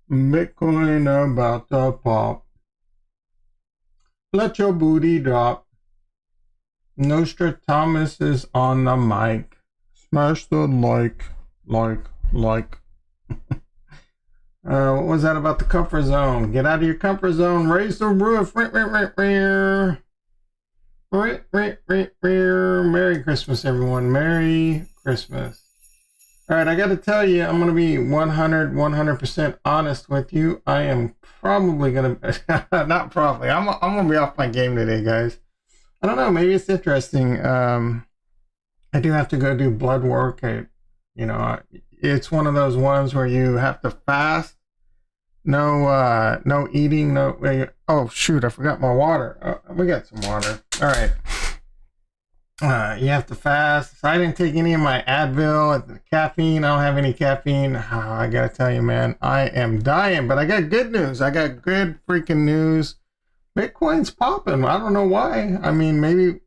Bitcoin about to pop. Let your booty drop. Nostradamus is on the mic. Smash the like. What was that about the comfort zone? Get out of your comfort zone. Raise the roof. Merry Christmas, everyone. Merry Christmas. All right, I got to tell you, I'm going to be 100% honest with you. I am probably going to, not probably, I'm going to be off my game today, guys. I don't know, maybe it's interesting. I do have to go do blood work. It's one of those ones where you have to fast. No eating, oh shoot, I forgot my water. We got some water. All right. You have to fast. So I didn't take any of my Advil, caffeine. I don't have any caffeine. I gotta tell you, man, I am dying. But I got good news. I got good freaking news. Bitcoin's popping. I don't know why. I mean, maybe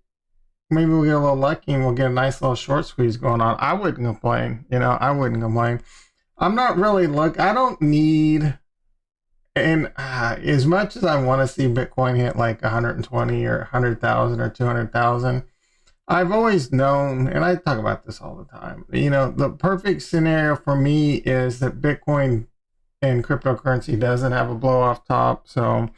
we'll get a little lucky and we'll get a nice little short squeeze going on. I wouldn't complain. I wouldn't complain. I'm not really I don't need. And as much as I want to see Bitcoin hit like 120 or 100,000 or 200,000. I've always known, and I talk about this all the time, the perfect scenario for me is that Bitcoin and cryptocurrency doesn't have a blow off top. So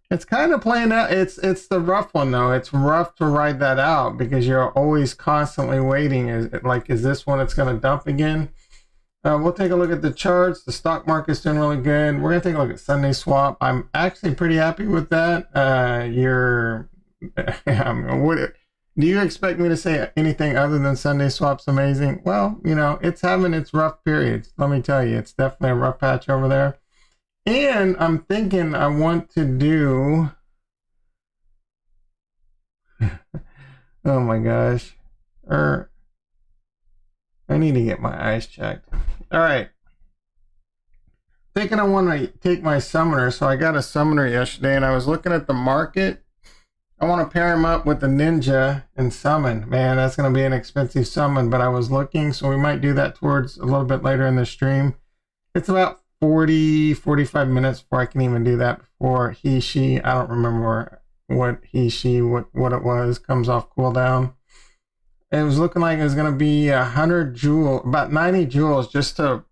it's kind of playing out. It's the rough one though. It's rough to ride that out because you're always constantly waiting. Is this one it's going to dump again? We'll take a look at the charts. The stock market's doing really good. We're going to take a look at SundaeSwap. I'm actually pretty happy with that. Do you expect me to say anything other than SundaeSwap's amazing? Well, it's having its rough periods. Let me tell you, it's definitely a rough patch over there. And I'm thinking I want to do... oh my gosh. I need to get my eyes checked. All right. Thinking I want to take my summoner. So I got a summoner yesterday and I was looking at the market. I want to pair him up with the ninja and summon. Man, that's going to be an expensive summon, but I was looking, so we might do that towards a little bit later in the stream. It's about 45 minutes before I can even do that, before she, I don't remember what it was, comes off cooldown. It was looking like it was going to be 100 joules, about 90 joules just to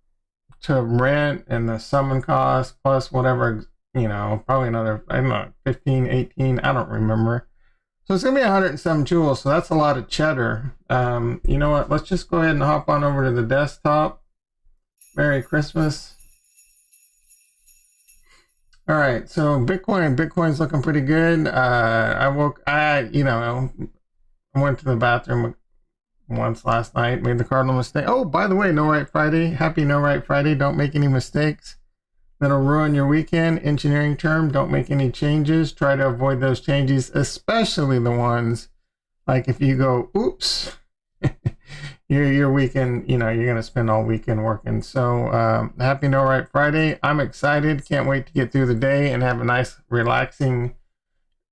rent and the summon cost plus whatever, probably another, I don't know, 15, 18, I don't remember. So it's going to be 107 joules, so that's a lot of cheddar. You know what, let's just go ahead and hop on over to the desktop. Merry Christmas. All right, so Bitcoin's looking pretty good. I went to the bathroom once last night, made the cardinal mistake. Oh, by the way, No Right Friday. Happy No Right Friday. Don't make any mistakes that'll ruin your weekend. Engineering term, don't make any changes. Try to avoid those changes, especially the ones like if you go, oops, your weekend, you're going to spend all weekend working. So happy No Right Friday. I'm excited. Can't wait to get through the day and have a nice relaxing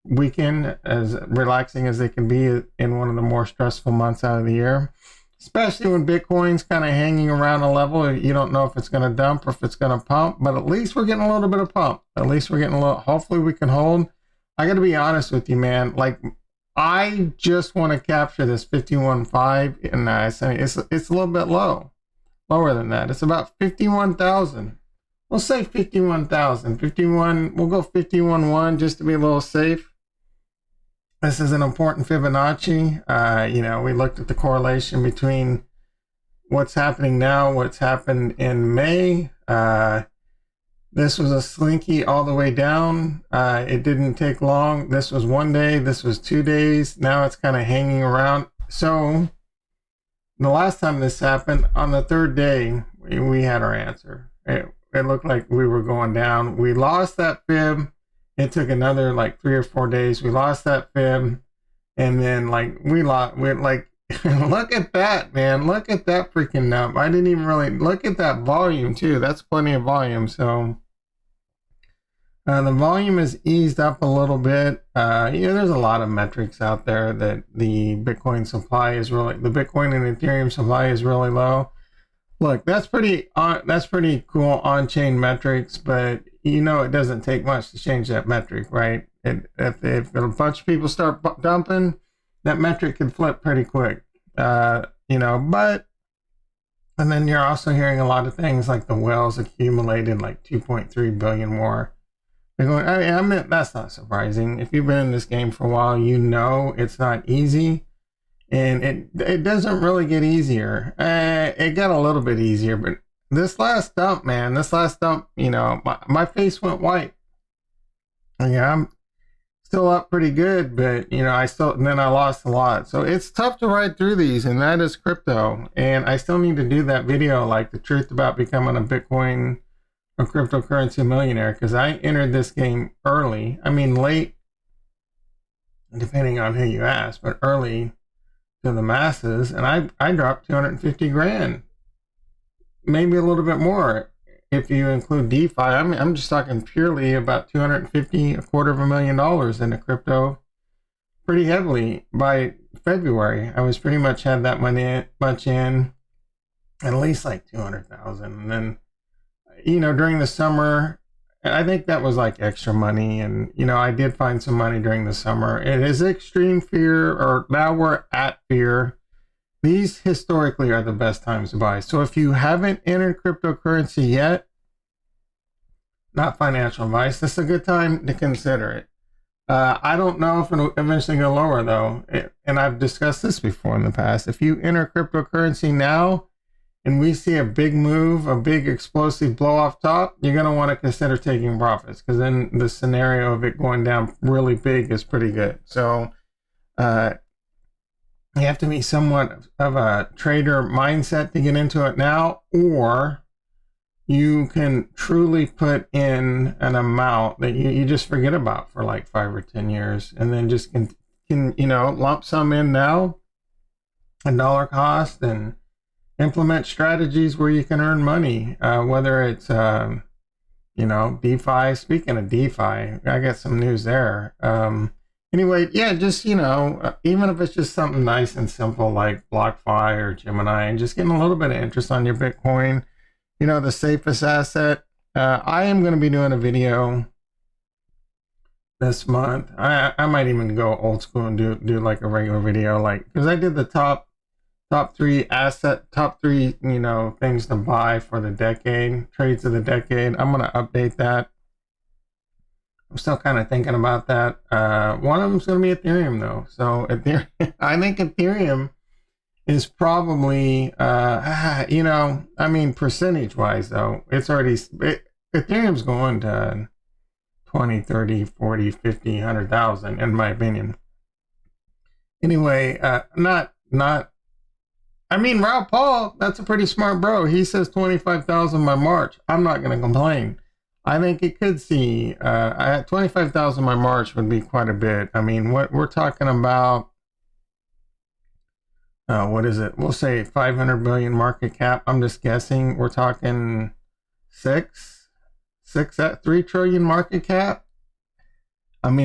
weekend, as relaxing as they can be in one of the more stressful months out of the year, especially when Bitcoin's kind of hanging around a level. You don't know if it's going to dump or if it's going to pump, but at least we're getting a little bit of pump. At least we're getting a little, hopefully we can hold. I got to be honest with you, man. Like, I just want to capture this 51.5, and it's a little bit lower than that. It's about 51,000. We'll say 51,000. 51, we'll go 51.1 just to be a little safe. This is an important Fibonacci. We looked at the correlation between what's happening now, what's happened in May. This was a slinky all the way down. It didn't take long. This was 1 day. This was 2 days. Now it's kind of hanging around. So the last time this happened, on the third day, we had our answer. It looked like we were going down. We lost that fib. It took another like 3 or 4 days. We lost that fib, and then we're like, look at that, man. Look at that freaking number. I didn't even really look at that volume too. That's plenty of volume. So the volume has eased up a little bit. There's a lot of metrics out there that the Bitcoin and Ethereum supply is really low. Look, that's pretty cool on-chain metrics, but it doesn't take much to change that metric, right? If a bunch of people start dumping, that metric can flip pretty quick. But and then you're also hearing a lot of things like the whales accumulated like 2.3 billion more. They're going, I mean, that's not surprising. If you've been in this game for a while, it's not easy. And it doesn't really get easier. It got a little bit easier, but this last dump, my face went white. Yeah, I'm still up pretty good, but then I lost a lot. So it's tough to ride through these, and that is crypto. And I still need to do that video, like the truth about becoming a Bitcoin or cryptocurrency millionaire, because I entered this game early. I mean, late, depending on who you ask, but early to the masses, and I dropped 250 grand, maybe a little bit more if you include DeFi. I'm just talking purely about 250, $250,000 into crypto, pretty heavily. By February, I was pretty much had that money much in, at least like 200,000, and then during the summer, I think that was like extra money. And, I did find some money during the summer. It is extreme fear, or now we're at fear. These historically are the best times to buy. So if you haven't entered cryptocurrency yet, not financial advice, this is a good time to consider it. I don't know if it'll eventually go lower though. And I've discussed this before in the past. If you enter cryptocurrency now, and we see a big move, a big explosive blow off top, you're going to want to consider taking profits, because then the scenario of it going down really big is pretty good. So you have to be somewhat of a trader mindset to get into it now, or you can truly put in an amount that you just forget about for like 5 or 10 years, and then just can lump sum in now, $1 cost, and implement strategies where you can earn money, whether it's, DeFi. Speaking of DeFi, I got some news there. Anyway, yeah, just, even if it's just something nice and simple like BlockFi or Gemini, and just getting a little bit of interest on your Bitcoin, the safest asset. I am going to be doing a video this month. I might even go old school and do like a regular video, because I did the top 3 things to buy for the decade, trades of the decade. I'm going to update that. I'm still kind of thinking about that. One of them's going to be Ethereum though. So Ethereum, I think Ethereum is probably, percentage wise though, Ethereum's going to 20, 30, 40, 50, 100,000 in my opinion. Anyway, Raul Paul, that's a pretty smart bro. He says 25,000 by March. I'm not going to complain. I think it could see 25,000 by March would be quite a bit. I mean, what we're talking about, what is it? We'll say 500 billion market cap. I'm just guessing. We're talking 3 trillion market cap. In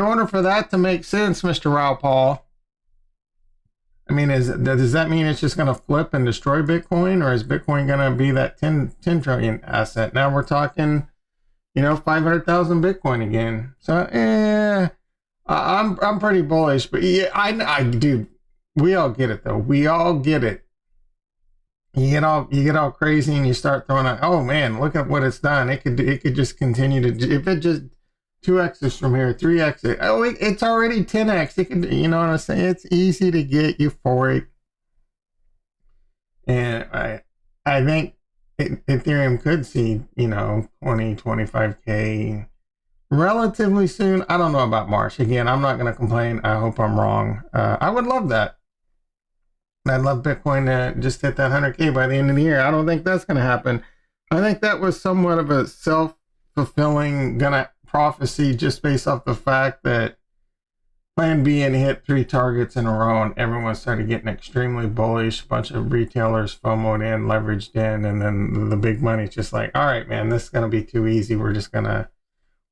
order for that to make sense, Mr. Raul Paul, does that mean it's just going to flip and destroy Bitcoin, or is Bitcoin going to be that 10 trillion asset? Now we're talking, 500,000 Bitcoin again. So, I'm pretty bullish, but yeah, I dude, we all get it though. We all get it. You get all crazy and you start throwing out, oh man, look at what it's done. It could just continue to, if it just 2x's from here, 3x. Oh, it's already 10x. It could, you know what I'm saying? It's easy to get euphoric. And I think Ethereum could see, 20, 25K relatively soon. I don't know about March. Again, I'm not going to complain. I hope I'm wrong. I would love that. I'd love Bitcoin to just hit that 100K by the end of the year. I don't think that's going to happen. I think that was somewhat of a self-fulfilling prophecy, just based off the fact that Plan B and hit 3 targets in a row, and everyone started getting extremely bullish. A bunch of retailers FOMO'd in, leveraged in, and then the big money's just like, all right, man, this is going to be too easy. We're just gonna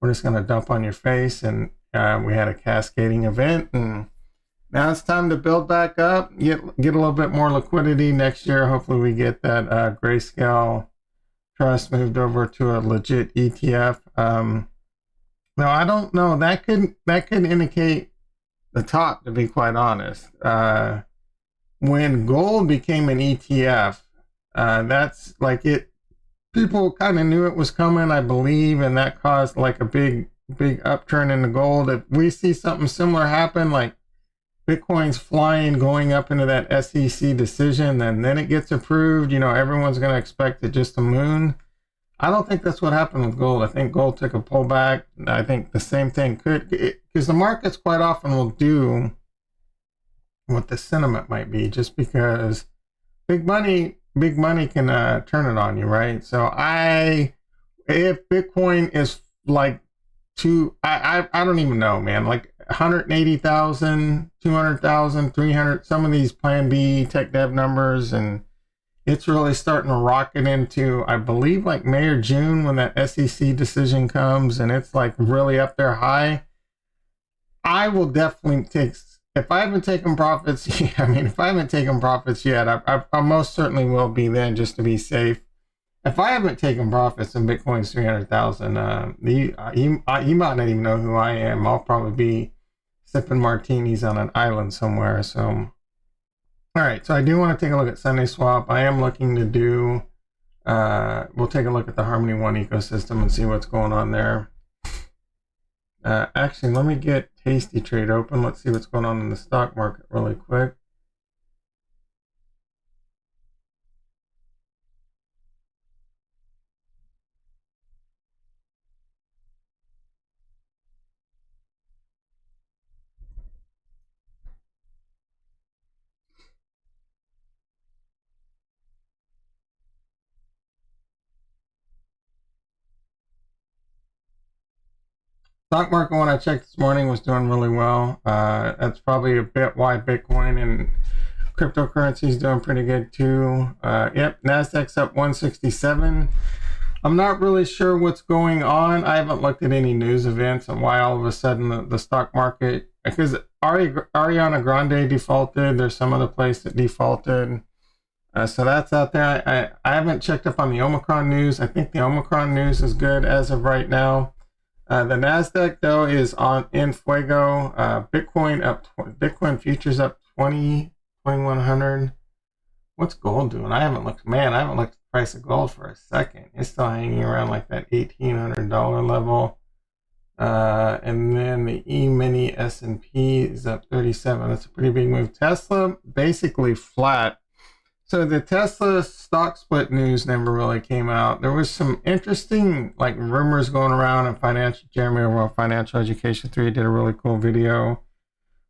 dump on your face. And we had a cascading event, and Now it's time to build back up, get a little bit more liquidity next year. Hopefully we get that Grayscale Trust moved over to a legit ETF. No, I don't know. That could indicate the top, to be quite honest. When gold became an ETF, that's like it. People kind of knew it was coming, I believe, and that caused like a big upturn in the gold. If we see something similar happen, like Bitcoin's flying, going up into that SEC decision, and then it gets approved, everyone's going to expect it just to moon. I don't think that's what happened with gold. I think gold took a pullback. I think the same thing could, because the markets quite often will do what the sentiment might be, just because big money can turn it on you, right? So if Bitcoin is like I don't even know, man, like 180,000, 200,000, 300, some of these Plan B tech dev numbers, and it's really starting to rocket into, I believe, like May or June when that SEC decision comes, and it's like really up there high. I will definitely take, if I haven't taken profits, if I haven't taken profits yet, I most certainly will be then, just to be safe. If I haven't taken profits and Bitcoin's 300,000, you might not even know who I am. I'll probably be sipping martinis on an island somewhere. So, all right. So I do want to take a look at SundaeSwap. I am looking to do. We'll take a look at the Harmony One ecosystem and see what's going on there. Actually, let me get Tasty Trade open. Let's see what's going on in the stock market really quick. Stock market, when I checked this morning, was doing really well. That's probably a bit why Bitcoin and cryptocurrency is doing pretty good too. Yep, Nasdaq's up 167. I'm not really sure what's going on. I haven't looked at any news events and why all of a sudden the stock market, because Ariana Grande defaulted. There's some other place that defaulted. So that's out there. I haven't checked up on the Omicron news. I think the Omicron news is good as of right now. The Nasdaq though is in fuego. Bitcoin futures up 2,100. What's gold doing? I haven't looked at the price of gold for a second. It's still hanging around like that $1,800 level. And then the E-mini S&P is up 37. That's a pretty big move. Tesla basically flat. So the Tesla stock split news never really came out. There was some interesting like rumors going around, and Jeremy over on Financial Education 3 did a really cool video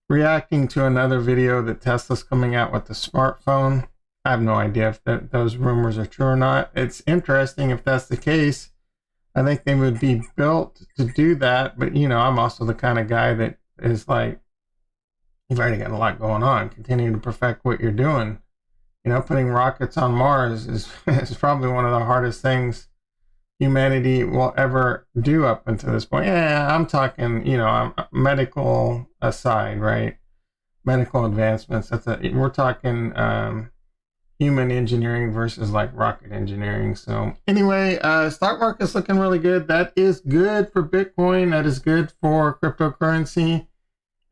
reacting to another video that Tesla's coming out with the smartphone. I have no idea if those rumors are true or not. It's interesting if that's the case. I think they would be built to do that, but I'm also the kind of guy that is like, you've already got a lot going on. Continue to perfect what you're doing. Putting rockets on Mars is probably one of the hardest things humanity will ever do up until this point. Yeah, I'm talking, medical aside, right? Medical advancements. We're talking human engineering versus like rocket engineering. So anyway, stock market's looking really good. That is good for Bitcoin. That is good for cryptocurrency.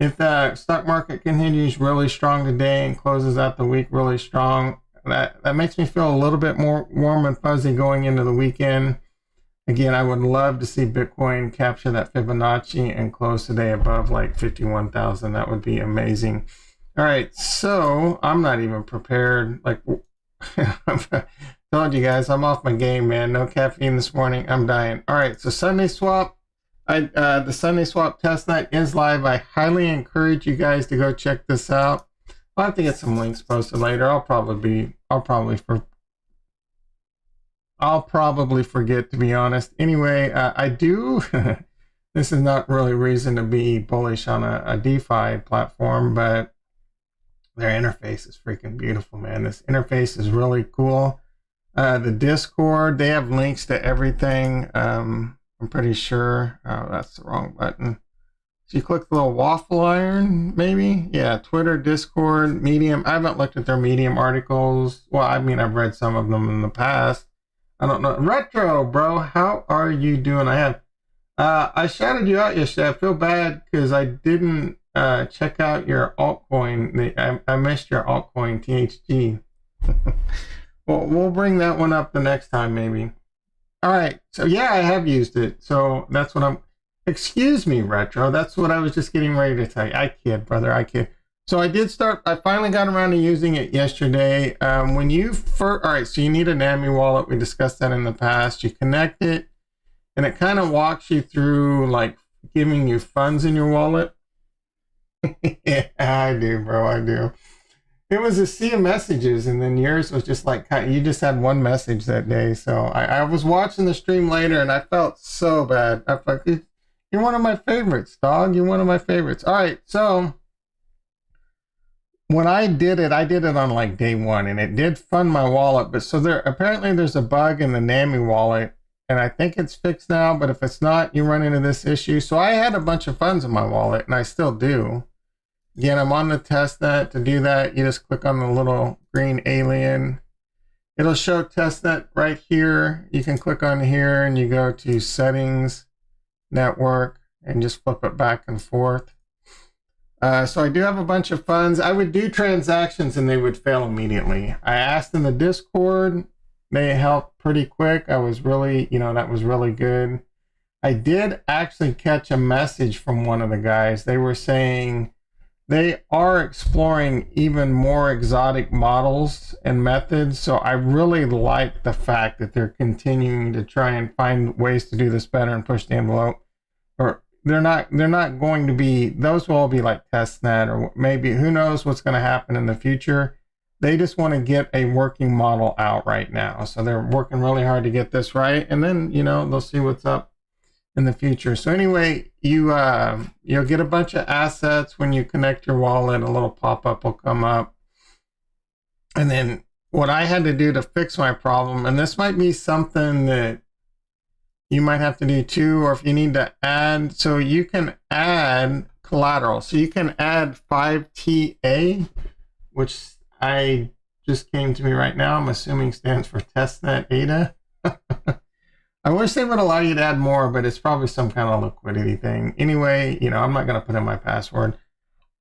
If the stock market continues really strong today and closes out the week really strong, that makes me feel a little bit more warm and fuzzy going into the weekend. Again, I would love to see Bitcoin capture that Fibonacci and close today above like 51,000. That would be amazing. All right, so I'm not even prepared. Like, told you guys, I'm off my game, man. No caffeine this morning. I'm dying. All right, so SundaeSwap. The SundaeSwap testnet is live. I highly encourage you guys to go check this out. I'll have to get some links posted later. I'll probably forget, to be honest. Anyway, I do. This is not really reason to be bullish on a DeFi platform, but their interface is freaking beautiful, man. This interface is really cool. The Discord, they have links to everything. I'm pretty sure. Oh, that's the wrong button. So you click the little waffle iron, maybe? Yeah, Twitter, Discord, Medium. I haven't looked at their Medium articles. Well, I mean, I've read some of them in the past. I don't know. Retro, bro, how are you doing? I shouted you out yesterday. I feel bad because I didn't check out your altcoin. I missed your altcoin, THG. Well, we'll bring that one up the next time, maybe. All right. So, yeah, I have used it. So that's what I'm... Excuse me, Retro. That's what I was just getting ready to tell you. I kid, brother. I kid. So I finally got around to using it yesterday. When you first... All right, so you need a NAMI wallet. We discussed that in the past. You connect it, and it kind of walks you through, like, giving you funds in your wallet. Yeah, I do, bro. I do. It was a sea of messages, and then yours was just like, you just had one message that day. So I was watching the stream later, and I felt so bad. I felt, you're one of my favorites, dog. You're one of my favorites. All right, so when I did it on like day one, and it did fund my wallet. But so apparently there's a bug in the NAMI wallet, and I think it's fixed now. But if it's not, you run into this issue. So I had a bunch of funds in my wallet, and I still do. Again, I'm on the testnet. To do that, you just click on the little green alien. It'll show testnet right here. You can click on here and you go to settings, network, and just flip it back and forth. So I do have a bunch of funds. I would do transactions and they would fail immediately. I asked in the Discord. They helped pretty quick. I was really, that was really good. I did actually catch a message from one of the guys. They were saying they are exploring even more exotic models and methods. So I really like the fact that they're continuing to try and find ways to do this better and push the envelope. Or they're not going to be, those will all be like testnet, or maybe who knows what's going to happen in the future. They just want to get a working model out right now. So they're working really hard to get this right. And then, they'll see what's up in the future. So anyway, you'll get a bunch of assets when you connect your wallet. A little pop-up will come up. And then what I had to do to fix my problem, and this might be something that you might have to do too, or if you need to add, so you can add collateral. So you can add 5TA, which I just came to me right now. I'm assuming stands for Testnet ADA. I wish they would allow you to add more, but it's probably some kind of liquidity thing. Anyway, I'm not going to put in my password.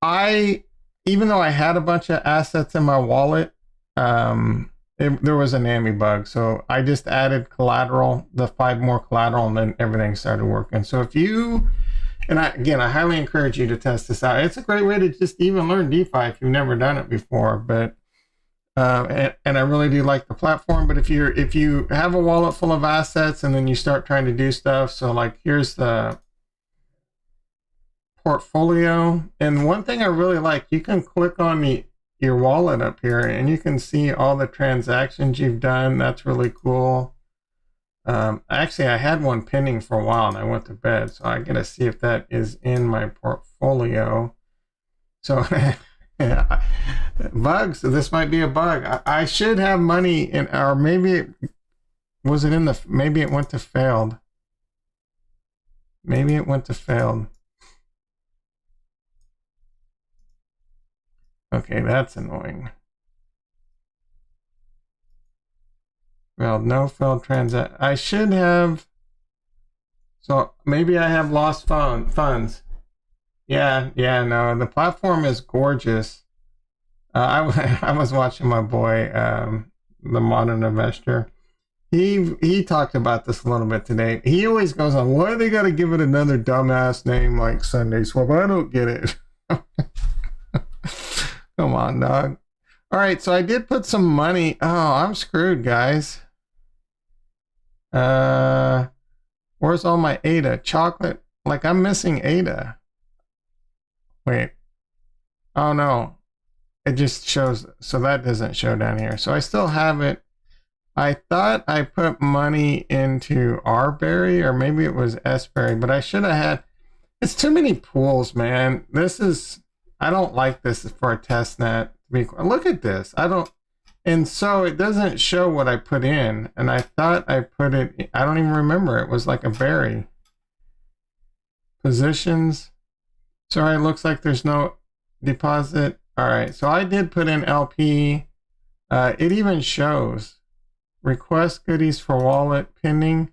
Even though I had a bunch of assets in my wallet, there was a NAMI bug. So I just added collateral, the 5 more collateral, and then everything started working. So if you, I highly encourage you to test this out. It's a great way to just even learn DeFi if you've never done it before. But and I really do like the platform. But if you have a wallet full of assets and then you start trying to do stuff, so like here's the portfolio, and one thing I really like, you can click on your wallet up here and you can see all the transactions you've done. That's really cool. Actually, I had one pending for a while and I went to bed, so I gotta see if that is in my portfolio. So yeah, bugs. So this might be a bug. I should have money in, or maybe it maybe it went to failed. Maybe it went to failed. Okay, that's annoying. Well, no failed transaction. I should have. So maybe I have lost funds. Yeah, no, the platform is gorgeous. I was watching my boy, the Modern Investor. He talked about this a little bit today. He always goes on, why they got to give it another dumbass name like SundaeSwap? I don't get it. Come on, dog. All right, so I did put some money. Oh, I'm screwed, guys. Where's all my ADA? Chocolate? Like, I'm missing ADA. Wait. Oh, no. It just shows. So that doesn't show down here. So I still have it. I thought I put money into R-Berry, or maybe it was S-Berry, but I should have had. It's too many pools, man. I don't like this for a testnet. Look at this. And so it doesn't show what I put in. And I thought I put it, I don't even remember. It was like a berry. Positions. Sorry, it looks like there's no deposit. All right, so I did put in LP. It even shows request goodies for wallet pending.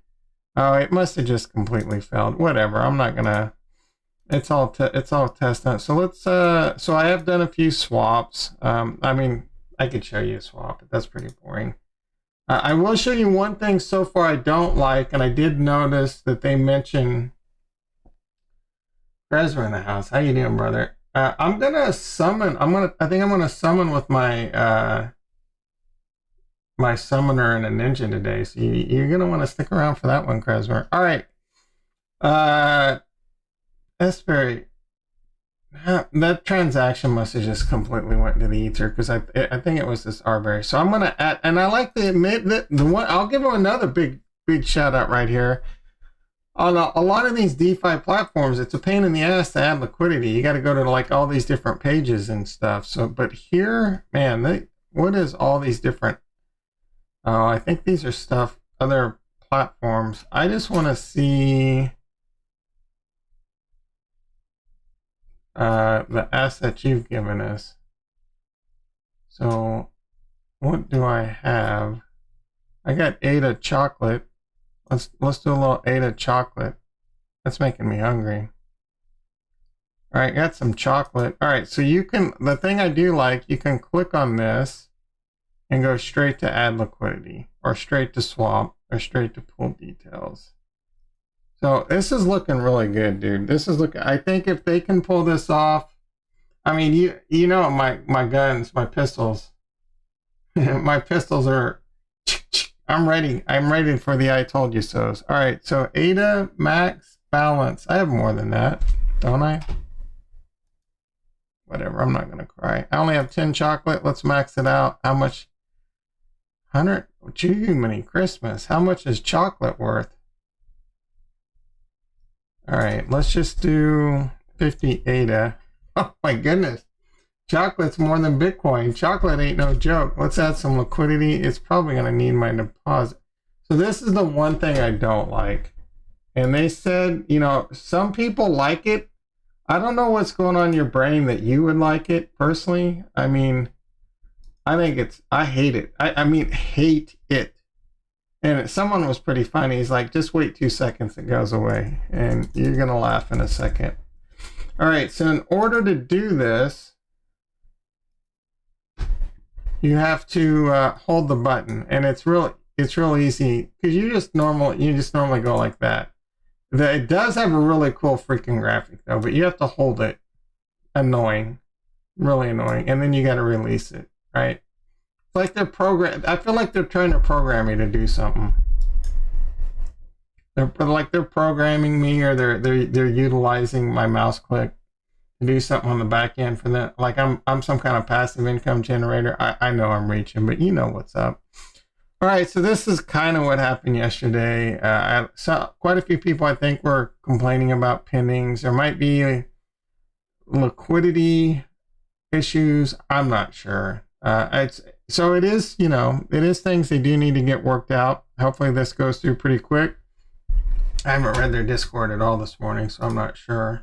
Oh, it must have just completely failed. Whatever. I'm not gonna. It's all testnet. So let's. So I have done a few swaps. I mean, I could show you a swap, but that's pretty boring. I will show you one thing so far I don't like, and I did notice that they mention Trezor in the house. How you doing, brother? I'm gonna summon. I think I'm gonna summon with my my summoner and a ninja today. So you're gonna want to stick around for that one, Trezor. All right. That's very. That transaction must have just completely went to the ether because I think it was this Arbery. So I'm gonna add, and I like to admit that the one I'll give him another big shout out right here. On a lot of these DeFi platforms, it's a pain in the ass to add liquidity. You got to go to like all these different pages and stuff. So, but here, man, what is all these different? Oh, I think these are stuff other platforms. I just want to see the asset you've given us. So, what do I have? I got ADA chocolate. Let's do a little ADA chocolate. That's making me hungry. All right, got some chocolate. All right, so you can, the thing I do like, you can click on this and go straight to add liquidity or straight to swap or straight to pool details. So this is looking really good, dude. This is looking, I think if they can pull this off, I mean, you know, my guns, my pistols, my pistols are, I'm ready for the I told you so's. All right, so ADA max balance. I have more than that, don't I? Whatever, I'm not gonna cry. I only have 10 chocolate. Let's max it out. How much? 100. Jiminy Christmas. How much is chocolate worth? All right, let's just do 50 ADA. Oh my goodness. Chocolate's more than Bitcoin. Chocolate ain't no joke. Let's add some liquidity. It's probably going to need my deposit. So this is the one thing I don't like. And they said, you know, some people like it. I don't know what's going on in your brain that you would like it personally. I mean, I hate it. I mean, hate it. And someone was pretty funny. He's like, just wait 2 seconds. It goes away. And you're going to laugh in a second. All right. So in order to do this, you have to hold the button, and it's real easy because you just normally go like that. It does have a really cool freaking graphic though, but you have to hold it. Annoying, really annoying, and then you got to release it. Right? It's like I feel like they're trying to program me to do something. They're programming me, or they're utilizing my mouse click to do something on the back end for them. Like I'm some kind of passive income generator. I know I'm reaching, but you know what's up. All right, so this is kind of what happened yesterday. I saw quite a few people, I think, were complaining about pinnings. There might be liquidity issues. I'm not sure. It is things they do need to get worked out. Hopefully this goes through pretty quick. I haven't read their Discord at all this morning, so I'm not sure.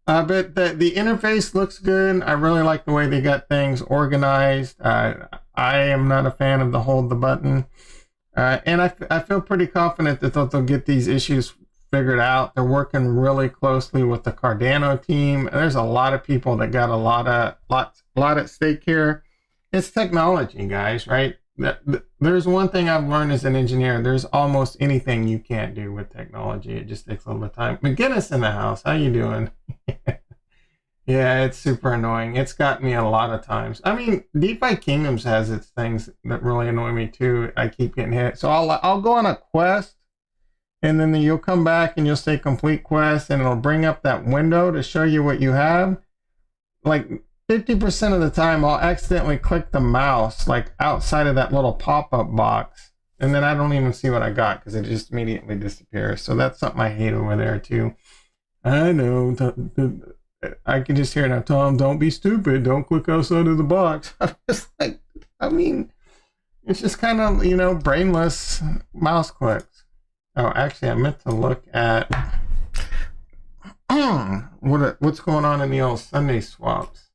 But the interface looks good. I really like the way they got things organized. I am not a fan of the hold the button. And I feel pretty confident that they'll get these issues figured out. They're working really closely with the Cardano team. There's a lot of people that got a lot at stake here. It's technology, guys, right? There's one thing I've learned as an engineer. There's almost anything you can't do with technology. It just takes a little bit of time. McGinnis in the house. How you doing? Yeah, it's super annoying. It's got me a lot of times. I mean, DeFi Kingdoms has its things that really annoy me too. I keep getting hit. So I'll go on a quest, and then you'll come back and you'll say complete quest, and it'll bring up that window to show you what you have. Like 50% of the time, I'll accidentally click the mouse like outside of that little pop-up box, and then I don't even see what I got because it just immediately disappears. So that's something I hate over there too. I know. I can just hear it now. Tom, don't be stupid. Don't click outside of the box. I'm just like, I mean, it's just kind of, brainless mouse clicks. Oh, actually, I meant to look at, what's going on in the old Sunday swaps?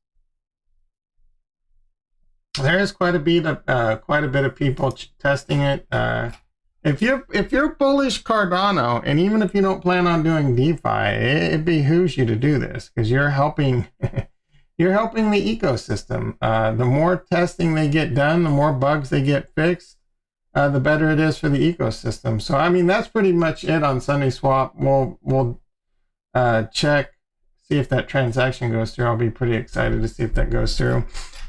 There is quite a bit of people testing it. If you're bullish Cardano, and even if you don't plan on doing DeFi, it behooves you to do this because you're helping you're helping the ecosystem. The more testing they get done, the more bugs they get fixed, the better it is for the ecosystem. So I mean that's pretty much it on SundaeSwap. We'll check, see if that transaction goes through. I'll be pretty excited to see if that goes through.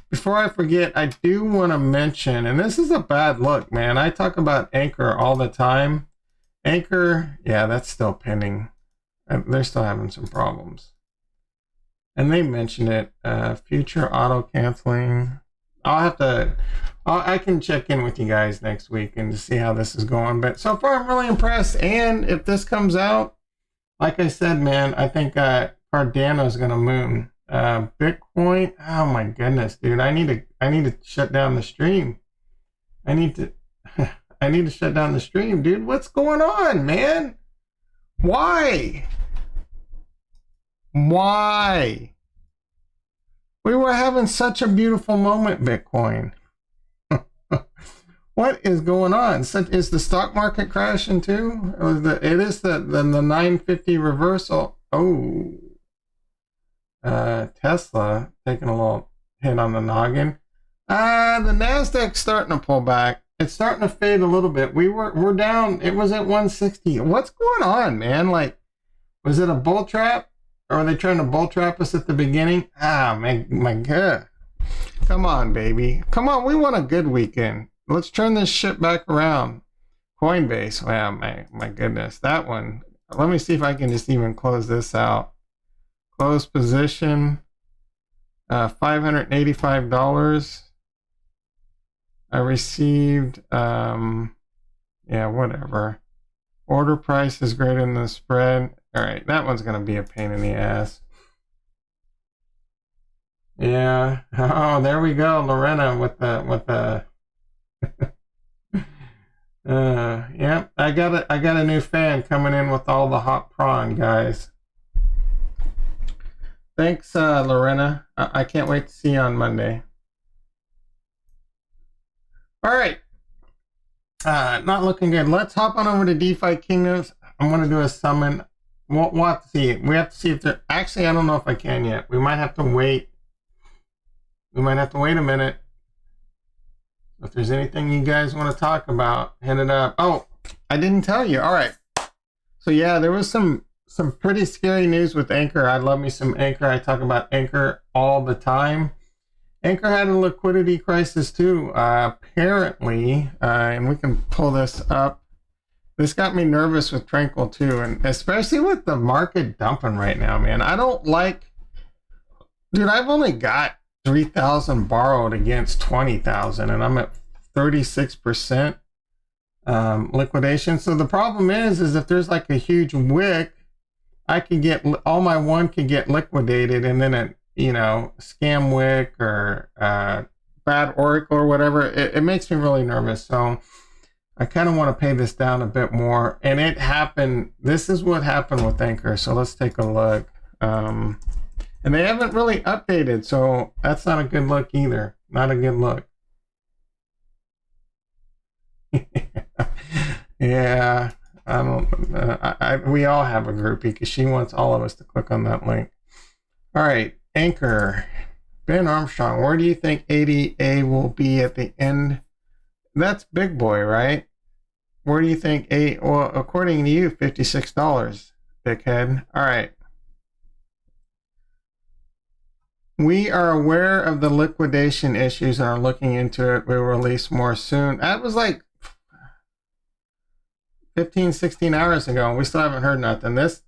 Before I forget, I do want to mention, and this is a bad look, man. I talk about Anchor all the time. Anchor, yeah, that's still pending. They're still having some problems. And they mentioned it, future auto canceling. I can check in with you guys next week and to see how this is going. But so far, I'm really impressed. And if this comes out, like I said, man, I think Cardano is going to moon. Bitcoin, oh my goodness, dude, I need to shut down the stream. I need to shut down the stream, dude. What's going on, man? Why we were having such a beautiful moment, Bitcoin. What is going on? Is the stock market crashing too? It is the 950 reversal. Oh, Tesla taking a little hit on the noggin. The Nasdaq's starting to pull back. It's starting to fade a little bit. We're down. It was at 160. What's going on, man? Like, was it a bull trap? Or are they trying to bull trap us at the beginning? Ah, my God. Come on, baby. Come on, we want a good weekend. Let's turn this shit back around. Coinbase. Wow, my goodness. That one. Let me see if I can just even close this out. Close position, $585. I received, yeah, whatever. Order price is greater than the spread. All right, that one's going to be a pain in the ass. Yeah. Oh, there we go, Lorena with the. Yeah, I got a new fan coming in with all the hot prawn, guys. Thanks, Lorena. I can't wait to see you on Monday. All right. Not looking good. Let's hop on over to DeFi Kingdoms. I'm going to do a summon. We'll have to see. We have to see if they're... Actually, I don't know if I can yet. We might have to wait. We might have to wait a minute. If there's anything you guys want to talk about, hit it up. Oh, I didn't tell you. All right. So, yeah, there was some pretty scary news with Anchor. I love me some Anchor. I talk about Anchor all the time. Anchor had a liquidity crisis too, apparently, and we can pull this up. This got me nervous with Tranquil too, and especially with the market dumping right now, man. I don't like, dude, I've only got 3,000 borrowed against 20,000, and I'm at 36% liquidation. So the problem is if there's like a huge wick, I can get, all my one can get liquidated, and then it, you know, scam wick or bad oracle or whatever. It makes me really nervous. So I kind of want to pay this down a bit more. And it happened. This is what happened with Anchor. So let's take a look. And they haven't really updated. So that's not a good look either. Not a good look. Yeah. I don't. We all have a groupie because she wants all of us to click on that link. All right. Anchor, Ben Armstrong, where do you think ADA will be at the end? That's big boy, right? Where do you think well, according to you, $56, dickhead. All right. We are aware of the liquidation issues and are looking into it. We'll release more soon. That was like 15, 16 hours ago, and we still haven't heard nothing. This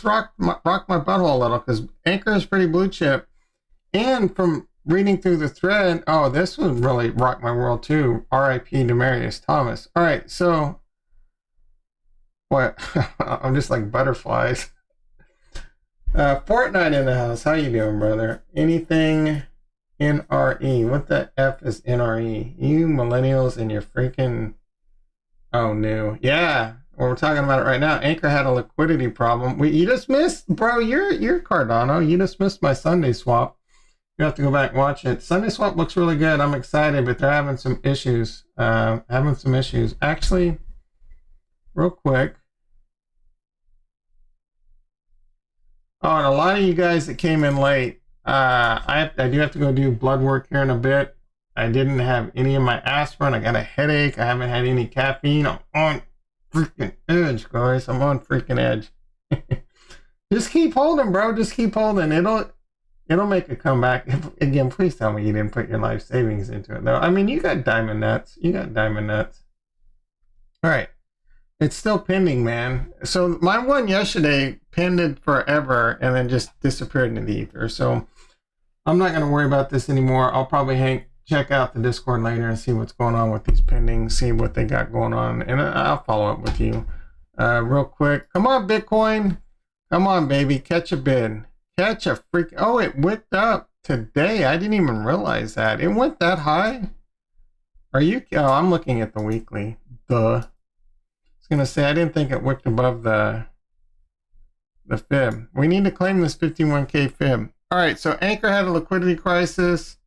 rocked my butthole a little because Anchor is pretty blue chip. And from reading through the thread, oh, this would really rock my world too. R.I.P. Demarius Thomas. All right, so what? I'm just like butterflies. Fortnite in the house. How you doing, brother? Anything NRE? What the F is NRE? You millennials and your freaking... Oh, new. Yeah, Well, we're talking about it right now. Anchor had a liquidity problem. You just missed, bro. You're Cardano. You just missed my SundaeSwap. You have to go back and watch it. SundaeSwap looks really good. I'm excited, but they're having some issues. Actually, real quick. Oh, and a lot of you guys that came in late, I do have to go do blood work here in a bit. I didn't have any of my aspirin. I got a headache. I haven't had any caffeine. I'm on freaking edge, guys. I'm on freaking edge. Just keep holding, bro. Just keep holding. It'll make a comeback. Again, please tell me you didn't put your life savings into it, though. I mean, you got diamond nuts. All right. It's still pending, man. So my one yesterday pended forever and then just disappeared into the ether. So I'm not going to worry about this anymore. I'll probably check out the Discord later and see what's going on with these pending, see what they got going on, and I'll follow up with you real quick. Come on, Bitcoin. Come on, baby. Catch a bid. Catch a freak. Oh, it wicked up today. I didn't even realize that. It went that high? Are you? Oh, I'm looking at the weekly. Duh. I was going to say, I didn't think it wicked above the fib. We need to claim this 51K fib. All right, so Anchor had a liquidity crisis.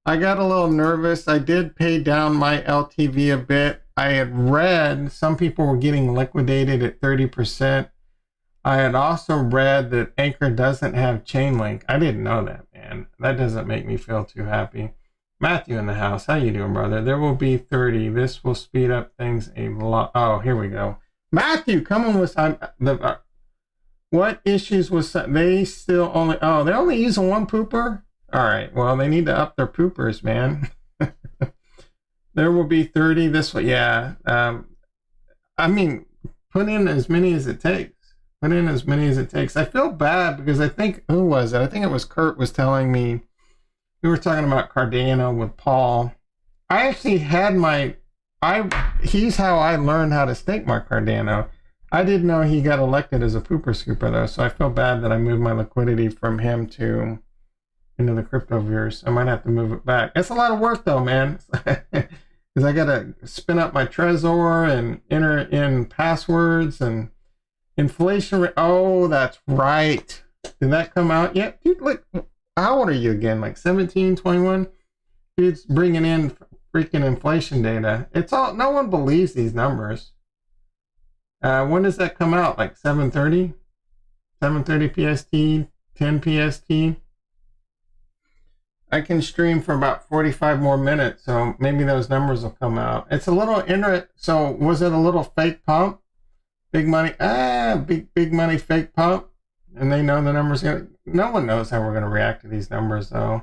I got a little nervous. I did pay down my LTV a bit. I had read some people were getting liquidated at 30%. I had also read that Anchor doesn't have Chainlink. I didn't know that, man. That doesn't make me feel too happy. Matthew in the house. How you doing, brother? There will be 30. This will speed up things a lot. Oh, here we go. Matthew, come on with what issues was they still only? Oh, they're only using one pooper. All right. Well, they need to up their poopers, man. There will be 30. This way, yeah. I mean, put in as many as it takes. I feel bad because I think who was it? I think it was Kurt was telling me. We were talking about Cardano with Paul. I actually had he's how I learned how to stake my Cardano. I didn't know he got elected as a pooper scooper though, so I feel bad that I moved my liquidity from him into the cryptoverse. I might have to move it back. It's a lot of work though, man. Because I gotta spin up my Trezor and enter in passwords and inflation rate. Oh, that's right. Did that come out yet? Dude, look. How old are you again? Like 17, 21? Dude's bringing in freaking inflation data. It's all, no one believes these numbers. When does that come out? Like 7:30? 7:30 PST, 10 PST? I can stream for about 45 more minutes, so maybe those numbers will come out. It's a little so was it a little fake pump? Big money, big money fake pump? And they know the numbers. No one knows how we're going to react to these numbers, though.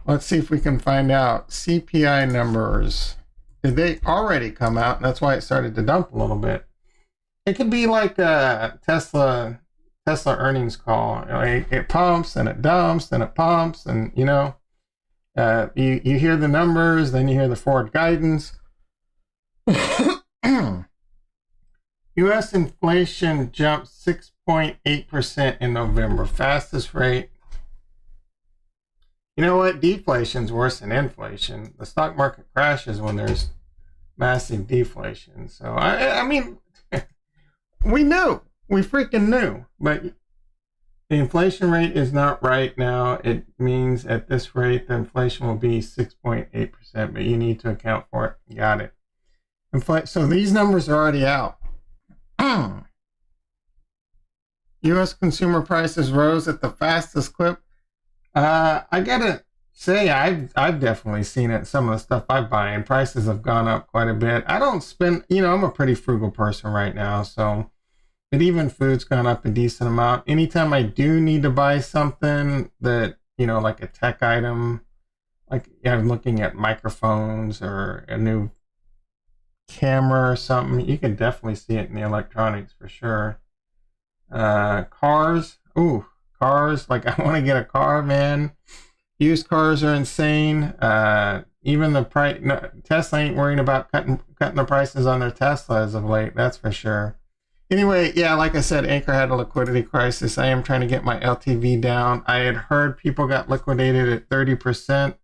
Let's see if we can find out. CPI numbers. Did they already come out? And that's why it started to dump a little bit. It could be like a Tesla earnings call. It pumps and it dumps and it pumps, and you hear the numbers, then you hear the forward guidance. U.S. inflation jumped 6.8% in November, fastest rate. You know what? Deflation's worse than inflation. The stock market crashes when there's massive deflation. So, I mean, we freaking knew, but the inflation rate is not right now. It means at this rate, the inflation will be 6.8%, but you need to account for it. Got it. So these numbers are already out. U.S. consumer prices rose at the fastest clip. I gotta say, I've definitely seen it. Some of the stuff I buy, and prices have gone up quite a bit. I don't spend, I'm a pretty frugal person right now, so, but even food's gone up a decent amount. Anytime I do need to buy something that, like a tech item, like I'm looking at microphones or a new camera or something, you can definitely see it in the electronics for sure. Cars, like I want to get a car, man. Used cars are insane. Even the price, Tesla ain't worrying about cutting the prices on their Tesla as of late, that's for sure. Anyway, yeah, like I said, Anchor had a liquidity crisis. I am trying to get my LTV down. I had heard people got liquidated at 30%.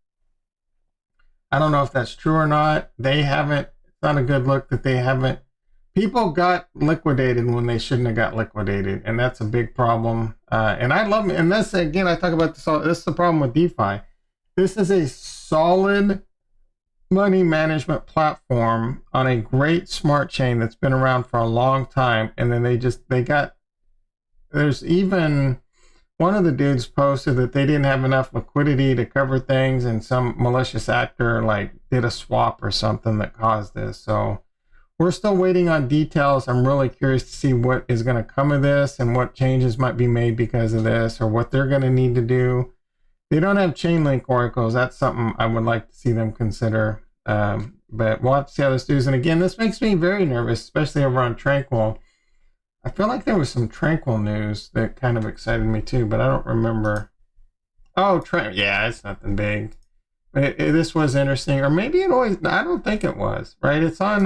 I don't know if that's true or not. They haven't, it's not a good look that they haven't, people got liquidated when they shouldn't have got liquidated, and that's a big problem. And I love, and this again, I talk about this all. This is the problem with DeFi. This is a solid money management platform on a great smart chain that's been around for a long time, and then there's even one of the dudes posted that they didn't have enough liquidity to cover things, and some malicious actor like did a swap or something that caused this. So we're still waiting on details. I'm really curious to see what is going to come of this and what changes might be made because of this, or what they're going to need to do. They don't have chain link oracles. That's something I would like to see them consider. But we'll have to see how this does. And again, this makes me very nervous, especially over on Tranquil. I feel like there was some Tranquil news that kind of excited me too, but I don't remember. Oh, yeah, it's nothing big. This was interesting, or maybe it always. I don't think it was. Right? It's on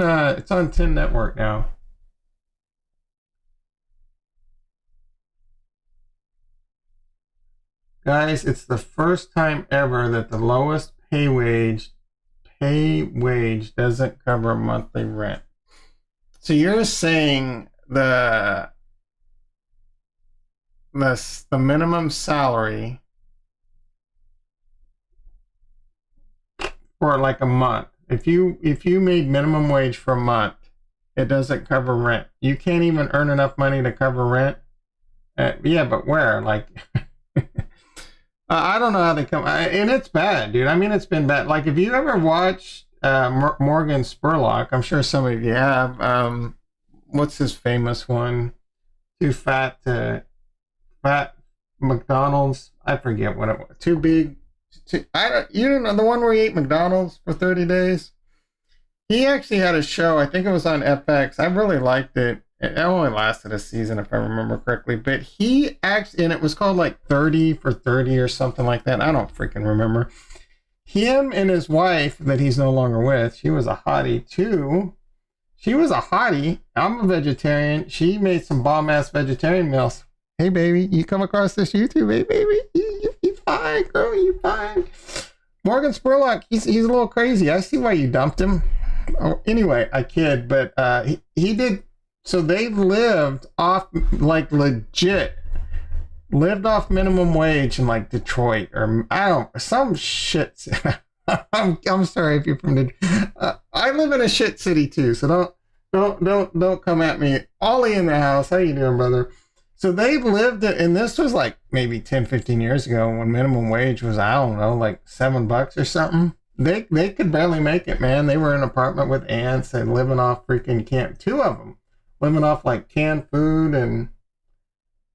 10 Network now. Guys, it's the first time ever that the lowest pay wage doesn't cover monthly rent. So you're saying the minimum salary for like a month. If you made minimum wage for a month, it doesn't cover rent. You can't even earn enough money to cover rent. Yeah, but where? Like, I don't know how they come. And it's bad, dude. I mean, it's been bad. Like, if you ever watched Morgan Spurlock, I'm sure some of you have. What's his famous one? Too fat McDonald's. I forget what it was. Too big. You don't know the one where he ate McDonald's for 30 days? He actually had a show. I think it was on FX. I really liked it. It only lasted a season, if I remember correctly. But he actually, and it was called like 30 for 30 or something like that. I don't freaking remember. Him and his wife, that he's no longer with, she was a hottie too. She was a hottie. I'm a vegetarian. She made some bomb-ass vegetarian meals. Hey, baby, you come across this YouTube, hey, baby, you fine, girl, you fine. Morgan Spurlock, he's a little crazy. I see why you dumped him. Oh, anyway, I kid, but he did. So they lived off, like, legit, lived off minimum wage in, like, Detroit, or some shit. I'm sorry if you're from Detroit. I live in a shit city too, so don't come at me. Ollie in the house. How you doing, brother? So they lived it, and this was like maybe 10, 15 years ago when minimum wage was, I don't know, like $7 or something. They could barely make it, man. They were in an apartment with ants and living off freaking two of them. Living off like canned food, and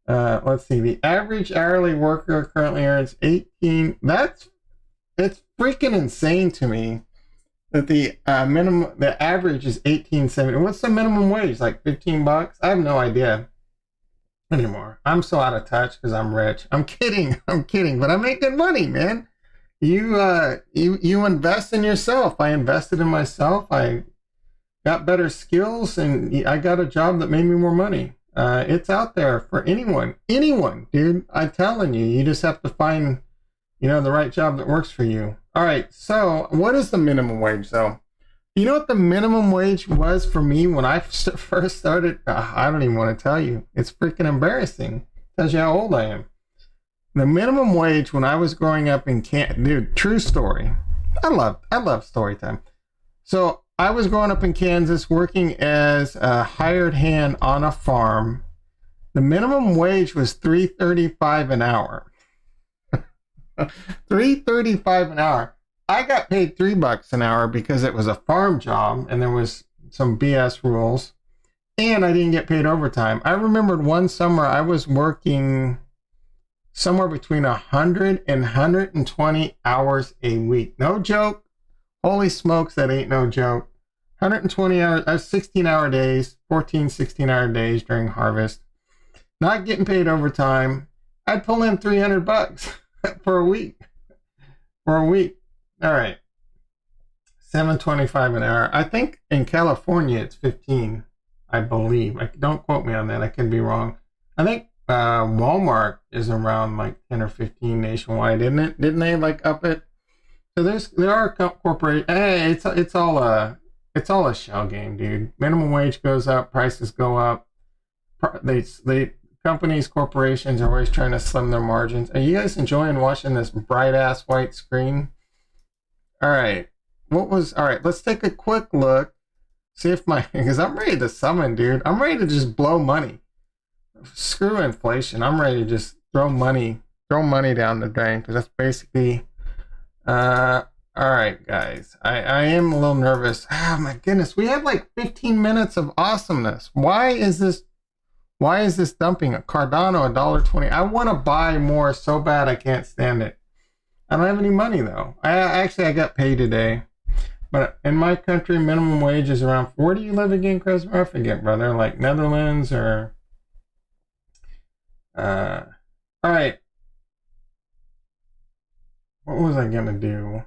let's see, the average hourly worker currently earns 18. It's freaking insane to me that the average is 18.70. What's the minimum wage? Like $15? I have no idea anymore. I'm so out of touch because I'm rich. I'm kidding, but I make good money, man. You invest in yourself. I invested in myself. I got better skills, and I got a job that made me more money. It's out there for anyone, dude. I'm telling you, you just have to find, the right job that works for you. All right. So what is the minimum wage though? You know what the minimum wage was for me when I first started? I don't even want to tell you. It's freaking embarrassing. Tells you how old I am. The minimum wage when I was growing up in dude, true story. I love story time. So I was growing up in Kansas working as a hired hand on a farm. The minimum wage was $3.35 an hour. $3.35 an hour. I got paid $3 an hour because it was a farm job and there was some BS rules, and I didn't get paid overtime. I remembered one summer I was working somewhere between 100 and 120 hours a week. No joke. Holy smokes, that ain't no joke. 120 hours, 16-hour days, 14, 16-hour days during harvest. Not getting paid overtime. I'd pull in $300 for a week. All right. $7.25 an hour. I think in California it's 15, I believe. Don't quote me on that. I could be wrong. I think Walmart is around like 10 or 15 nationwide, isn't it? Didn't they like up it? So there are corporations. Hey, it's all a shell game, dude. Minimum wage goes up, prices go up. They companies, corporations are always trying to slim their margins. Are you guys enjoying watching this bright ass white screen? All right. All right, let's take a quick look. See if because I'm ready to summon, dude. I'm ready to just blow money. Screw inflation. I'm ready to just throw money down the drain, because that's basically, all right, guys. I am a little nervous. Oh my goodness. We had like 15 minutes of awesomeness. Why is this dumping? A Cardano, $1.20. I want to buy more so bad, I can't stand it. I don't have any money though. I got paid today. But in my country, minimum wage is around 40. You live again, Cresmer? I forget, brother. Like Netherlands or... all right. What was I going to do?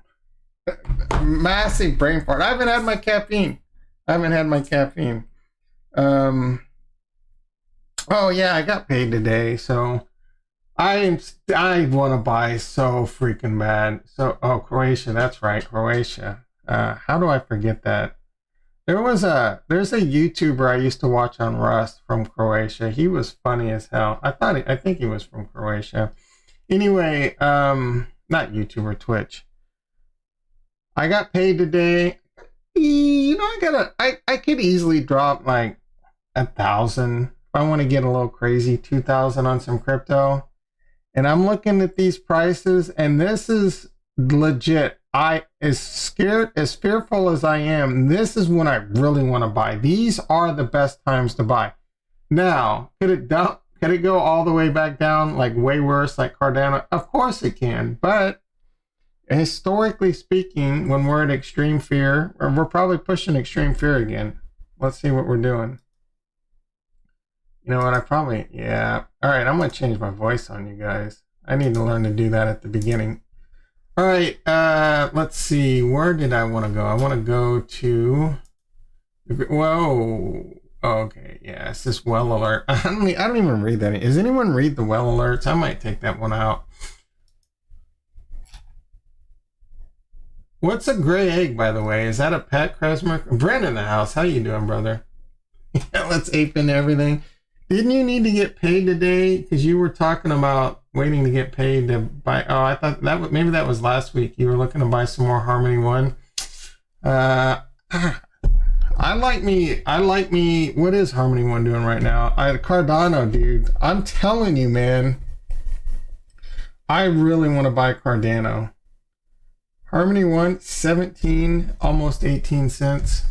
Massive brain fart. I haven't had my caffeine. Oh, yeah, I got paid today, so... I want to buy so freaking bad. Oh, Croatia. That's right, Croatia. How do I forget that? There's a YouTuber I used to watch on Rust from Croatia. He was funny as hell. I think he was from Croatia. Anyway, not YouTuber, Twitch. I got paid today. You know, I could easily drop like 1,000 if I want to get a little crazy, 2,000 on some crypto. And I'm looking at these prices, and this is legit. As fearful as I am, this is when I really want to buy. These are the best times to buy. Now, could it go all the way back down, like way worse, like Cardano? Of course it can, but historically speaking, when we're at extreme fear, or we're probably pushing extreme fear again. Let's see what we're doing. You know what, yeah. All right, I'm going to change my voice on you guys. I need to learn to do that at the beginning. All right, let's see. Where did I want to go? I want to go to... Whoa. Okay, yeah, it's this well alert. I don't even read that. Does anyone read the well alerts? I might take that one out. What's a gray egg, by the way? Is that a pet, Cresmer? Brent in the house. How you doing, brother? Yeah, let's ape into everything. Didn't you need to get paid today? Because you were talking about waiting to get paid to buy. Oh, I thought maybe that was last week. You were looking to buy some more Harmony One. I like me. What is Harmony One doing right now? Cardano, dude. I'm telling you, man. I really want to buy Cardano. Harmony One, 17, almost 18 cents.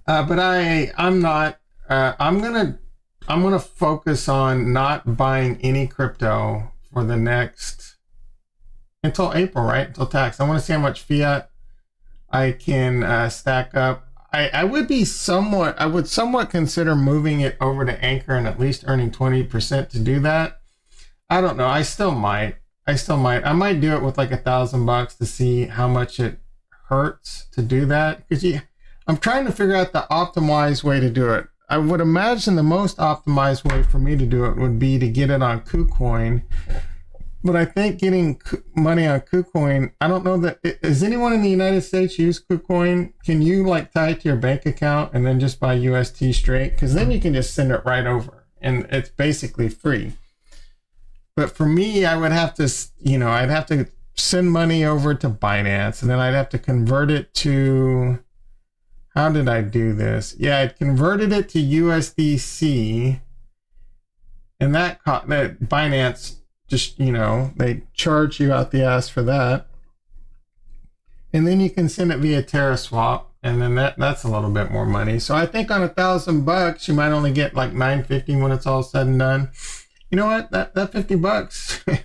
But I'm not. I'm gonna focus on not buying any crypto for the next until April, right? Until tax. I want to see how much fiat I can stack up. I would somewhat consider moving it over to Anchor and at least earning 20% to do that. I don't know. I still might. I might do it with like $1,000 to see how much it hurts to do that, because I'm trying to figure out the optimized way to do it. I would imagine the most optimized way for me to do it would be to get it on KuCoin. But I think getting money on KuCoin, I don't know that... Does anyone in the United States use KuCoin? Can you like tie it to your bank account and then just buy UST straight? Because then you can just send it right over and it's basically free. But for me, I would have to, I'd have to send money over to Binance, and then I'd have to convert it to... How did I do this? Yeah, I converted it to USDC, and that Binance just, they charge you out the ass for that. And then you can send it via TerraSwap, and then that's a little bit more money. So I think on $1,000, you might only get like $9.50 when it's all said and done. You know what? That $50,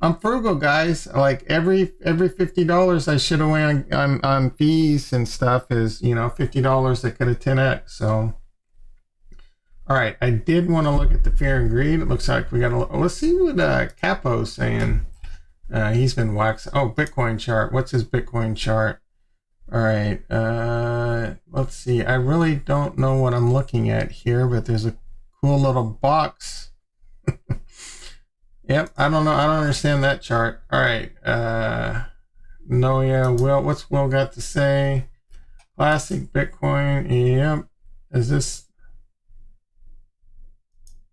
I'm frugal, guys. Like every $50 I shit away on fees and stuff is, $50 that could have 10x. So, all right. I did want to look at the fear and greed. It looks like we got let's see what Capo's saying. He's been waxing. Oh, Bitcoin chart. What's his Bitcoin chart? All right. Let's see. I really don't know what I'm looking at here, but there's a cool little box. Yep, I don't know. I don't understand that chart. All right. No, yeah, Will, what's Will got to say? Classic Bitcoin, yep. Is this?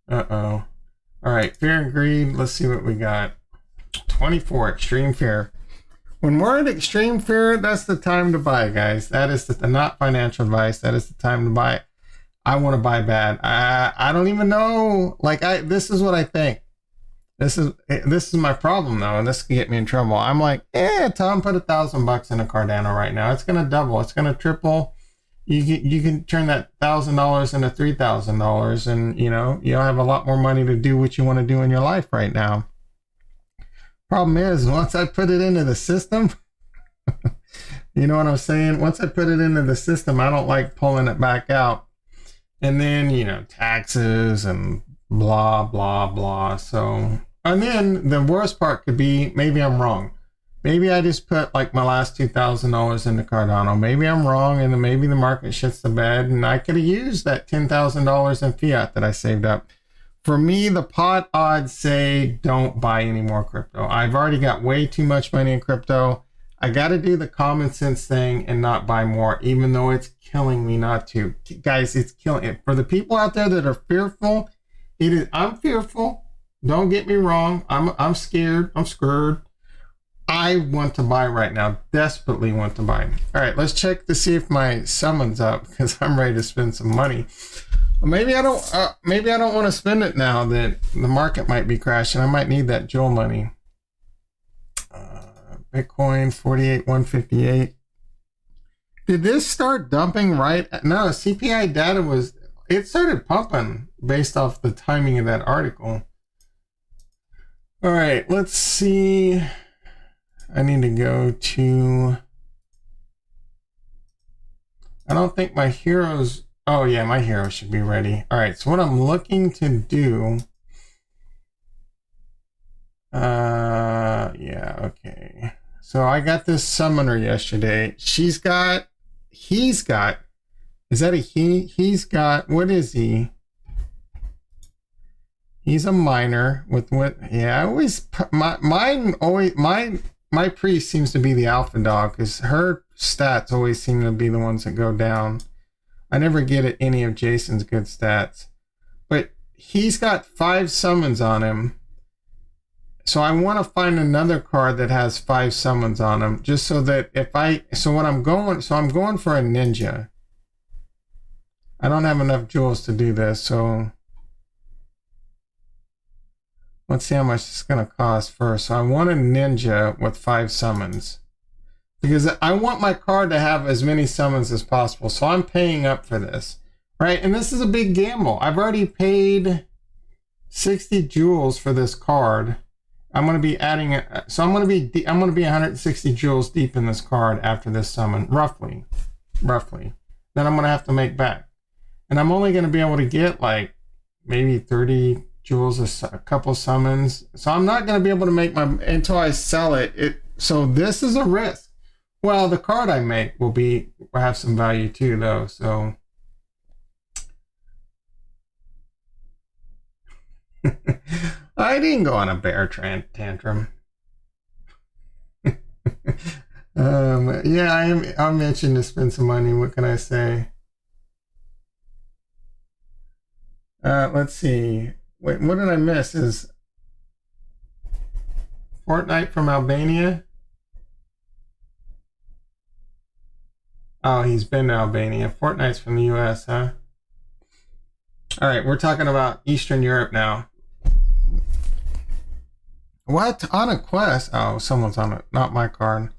Uh-oh. All right, fear and greed. Let's see what we got. 24, extreme fear. When we're at extreme fear, that's the time to buy, guys. That is not financial advice. That is the time to buy. I want to buy bad. I don't even know. Like, this is what I think. This is my problem though, and this can get me in trouble. I'm like, Tom, put $1,000 in a Cardano right now. It's gonna double. It's gonna triple. You can turn that $1,000 into $3,000, and you'll have a lot more money to do what you want to do in your life right now. Problem is, once I put it into the system, you know what I'm saying? Once I put it into the system, I don't like pulling it back out. And then, taxes and blah, blah, blah. So, and then the worst part could be, maybe I'm wrong. Maybe I just put like my last $2,000 into Cardano. Maybe I'm wrong, and then maybe the market shits the bed, and I could have used that $10,000 in fiat that I saved up. For me, the pot odds say don't buy any more crypto. I've already got way too much money in crypto. I got to do the common sense thing and not buy more, even though it's killing me not to. Guys, it's killing it. For the people out there that are fearful, it is. I'm fearful. Don't get me wrong. I'm scared. I'm scared. I want to buy right now. Desperately want to buy. All right, let's check to see if my summon's up, because I'm ready to spend some money. Maybe I don't. Maybe I don't want to spend it now that the market might be crashing. I might need that Joel money. Bitcoin 48,158. Did this start dumping right? No, CPI data it started pumping based off the timing of that article. All right, let's see. I need to go to. I don't think my heroes. Oh yeah, my hero should be ready. All right, so what I'm looking to do. Yeah, okay. So I got this summoner yesterday. He's got, is that a he? He's got, what is he? He's a miner with what? Yeah, I always, my priest seems to be the alpha dog, because her stats always seem to be the ones that go down. I never get at any of Jason's good stats, but he's got 5 summons on him. So I want to find another card that has 5 summons on him, just so that I'm going for a ninja. I don't have enough jewels to do this, so let's see how much it's going to cost first. So I want a ninja with 5 summons, because I want my card to have as many summons as possible. So I'm paying up for this, right? And this is a big gamble. I've already paid 60 jewels for this card. I'm going to be adding, so I'm going to be 160 jewels deep in this card after this summon, roughly. Then I'm going to have to make back, and I'm only going to be able to get like maybe 30 jewels a couple summons. So I'm not going to be able to make until I sell it. So this is a risk. Well, the card I make will have some value too, though. So. I didn't go on a bear tantrum. Yeah, I'm itching to spend some money. What can I say? Let's see. Wait, what did I miss? Is Fortnite from Albania? Oh, he's been to Albania. Fortnite's from the US, huh? All right, we're talking about Eastern Europe now. What? On a quest? Oh, someone's on it. Not my card.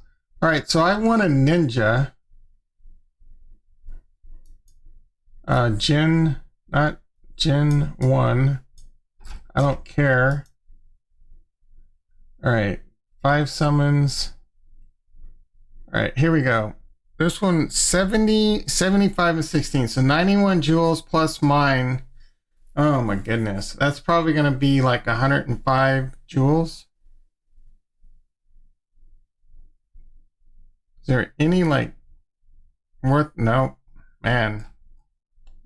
All right, so I want a ninja. Not Gen 1. I don't care. All right, 5 summons. All right, here we go. This one, 70, 75, and 16. So 91 jewels plus mine. Oh my goodness. That's probably going to be like 105 jewels. Is there any like worth? No, man.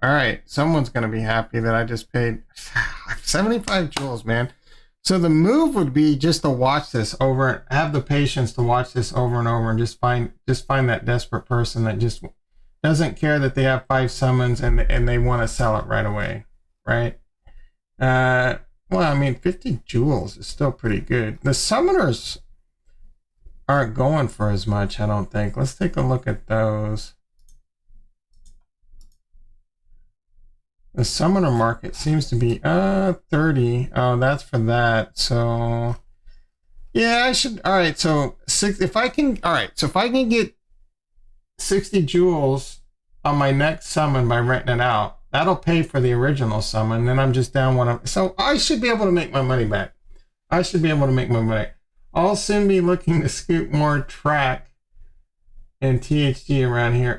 All right. Someone's going to be happy that I just paid 75 jewels, man. So the move would be just to watch this over, have the patience to watch this over and over, and just find that desperate person that just doesn't care that they have 5 summons and they want to sell it right away, right? Well, I mean, 50 jewels is still pretty good. The summoners aren't going for as much, I don't think. Let's take a look at those. The summoner market seems to be 30. Oh, that's for that. So yeah, I should. All right, so if I can get 60 jewels on my next summon by renting it out, that'll pay for the original summon. Then I'm just down one. So I should be able to make my money back. I'll soon be looking to scoop more track and THG around here.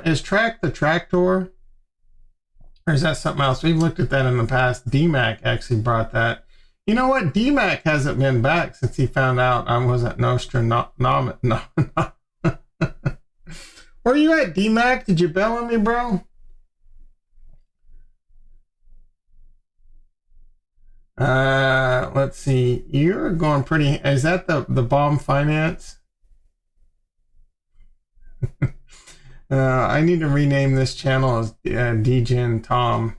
Is track the tractor? Or is that something else? We've looked at that in the past. DMAC actually brought that. You know what? DMAC hasn't been back since he found out I wasn't Nostradamus. No. Where you at, DMAC? Did you bail on me, bro? Let's see. You're going pretty. Is that the bomb finance? I need to rename this channel as DGen Tom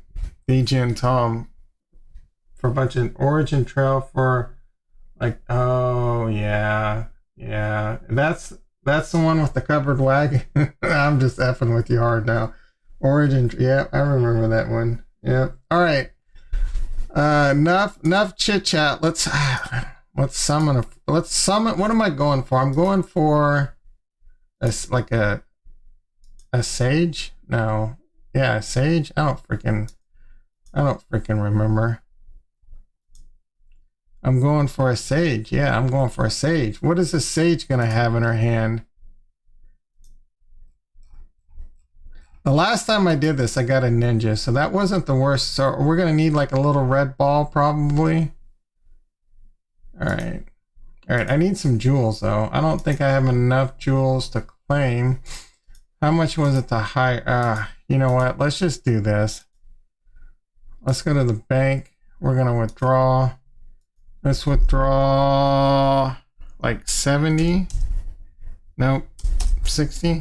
for a bunch of Origin Trail for like, oh yeah, that's the one with the covered wagon. I'm just effing with you hard now. Origin, yeah, I remember that one. Yep. All right. Enough chit chat. Let's summon. What am I going for? I'm going for a sage? No. Yeah, a sage? I don't freaking remember. I'm going for a sage. Yeah, I'm going for a sage. What is a sage gonna have in her hand? The last time I did this, I got a ninja, so that wasn't the worst. So we're gonna need like a little red ball probably. All right. I need some jewels though. I don't think I have enough jewels to claim. How much was it to hire? You know what? Let's just do this. Let's go to the bank. We're gonna withdraw. Let's withdraw like 70. Nope, 60.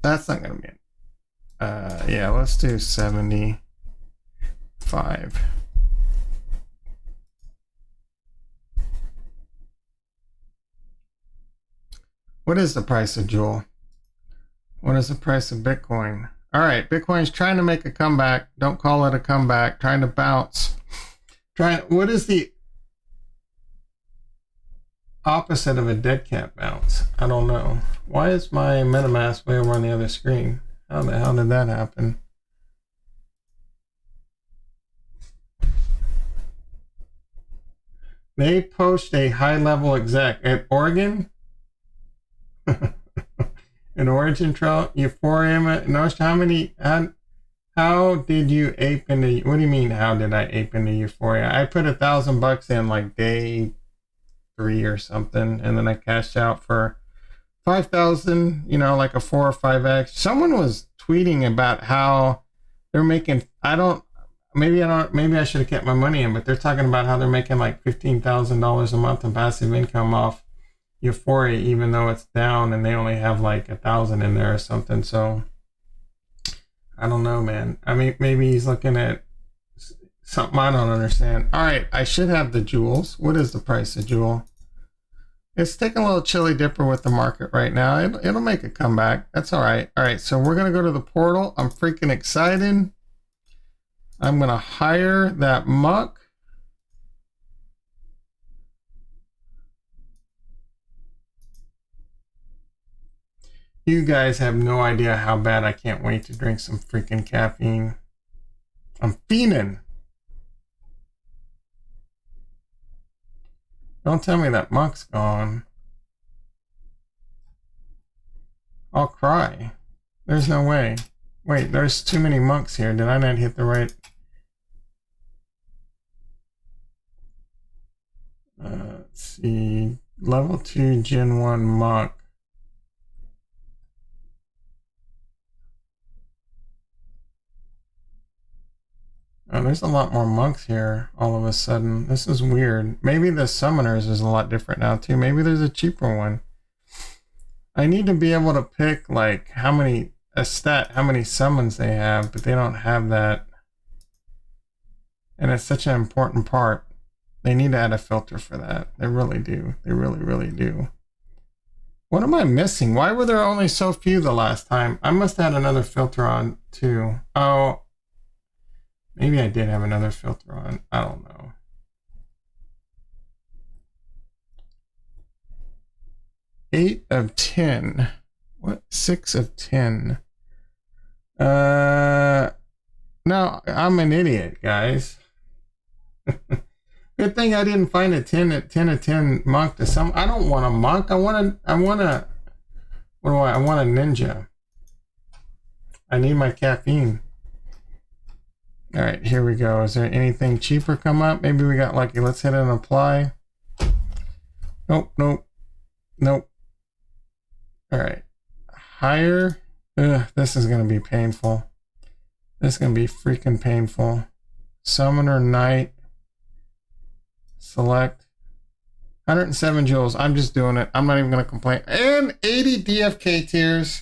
That's not gonna be it. Yeah, let's do 75. What is the price of jewel? What is the price of Bitcoin? All right, Bitcoin's trying to make a comeback. Don't call it a comeback. Trying to bounce. What is the opposite of a dead cat bounce? I don't know. Why is my MetaMask way over on the other screen? How the hell did that happen? They poached a high-level exec at Oregon. An Origin Trail, Euphoria. Notice how did you ape into? What do you mean? How did I ape into Euphoria? I put $1,000 in like day 3 or something, and then I cashed out for 5,000. You know, like a 4 or 5x. Someone was tweeting about how they're making. Maybe I should have kept my money in, but they're talking about how they're making like $15,000 a month in passive income off Euphoria, even though it's down and they only have like 1,000 in there or something. So I don't know, man. I mean, maybe he's looking at something I don't understand. All right, I should have the jewels. What is the price of jewel? It's taking a little chilly dipper with the market right now. It'll make a comeback. That's all right. All right, so we're gonna go to the portal. I'm freaking excited. I'm gonna hire that muck. You guys have no idea how bad I can't wait to drink some freaking caffeine. I'm fiending. Don't tell me that muck's gone. I'll cry. There's no way. Wait, there's too many monks here. Did I not hit the right? Let's see. Level 2 Gen 1 monk. Oh, there's a lot more monks here all of a sudden. This is weird. Maybe the summoners is a lot different now too. Maybe there's a cheaper one. I need to be able to pick like how many summons they have, but they don't have that. And it's such an important part. They need to add a filter for that. They really do. They really, really do. What am I missing? Why were there only so few the last time? I must have had another filter on too. Oh, maybe I did have another filter on. I don't know. Eight of 10. What? 6 of 10. No, I'm an idiot, guys. Good thing I didn't find a 10 of 10 monk to some. I don't want a monk. I want a ninja. I need my caffeine. All right, here we go. Is there anything cheaper come up? Maybe we got lucky. Let's hit and apply. Nope, nope, nope. All right, higher. Ugh, this is gonna be painful. This is gonna be freaking painful. Summoner Knight. Select 107 joules. I'm just doing it. I'm not even going to complain. And 80 DFK tiers.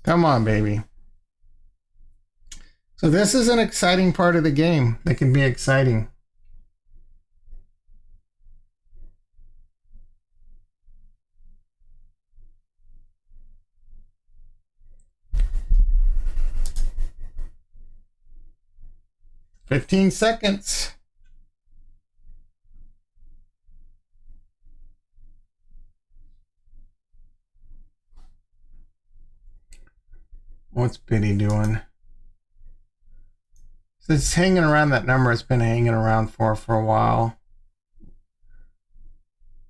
Come on, baby. So this is an exciting part of the game that can be exciting. $15 seconds. What's Biddy doing? So it's hanging around that number. It's been hanging around for a while.